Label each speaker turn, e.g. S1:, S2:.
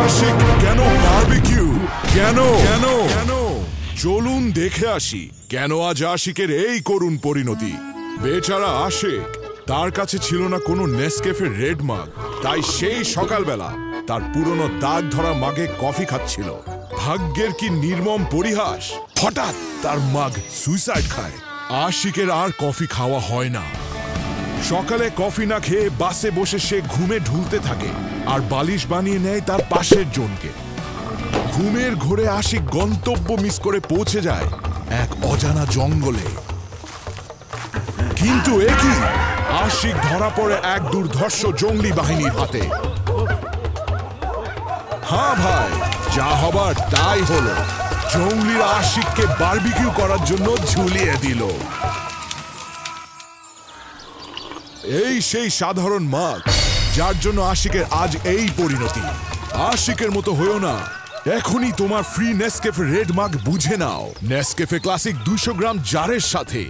S1: আশিক কেন বারবিকিউ? কেন কেন কেন? চলুন দেখে আসি কেন আজ আশিকের এই করুণ পরিণতি। বেচারা আশিক, তার কাছে ছিল না কোনো নেসক্যাফে রেড মাগ, তাই সেই সকালবেলা তার পুরনো দাগ ধরা মাগে কফি খাচ্ছিল। ভাগ্যের কি নির্মম পরিহাস, হঠাৎ তার মাগ সুইসাইড খায়। আশিকের আর কফি খাওয়া হয় না। সকালে কফি না খেয়ে বাসে বসে সে ঘুমে ঢুলতে থাকে আর বালিশ বানিয়ে নেয় তার পাশের জনকে। ঘুমের ঘোরে আশিক গন্তব্য মিস করে পৌঁছে যায় এক অজানা জঙ্গলে। কিন্তু একই আশিক ধরা পড়ে এক দুর্ধর্ষ জঙ্গলি বাহিনীর হাতে। হ্যাঁ ভাই, যা হবার তাই হলো। জঙ্গলিরা আশিককে বারবিকিউ করার জন্য ঝুলিয়ে দিল। এই সেই সাধারণ মাগ যার জন্য আশিকের আজ এই পরিণতি। আশিকের মতো হয়েও না। এখনই তোমার ফ্রি নেসক্যাফে রেড মাগ বুঝে নাও নেসক্যাফে ক্লাসিক 200 গ্রাম জারের সাথে।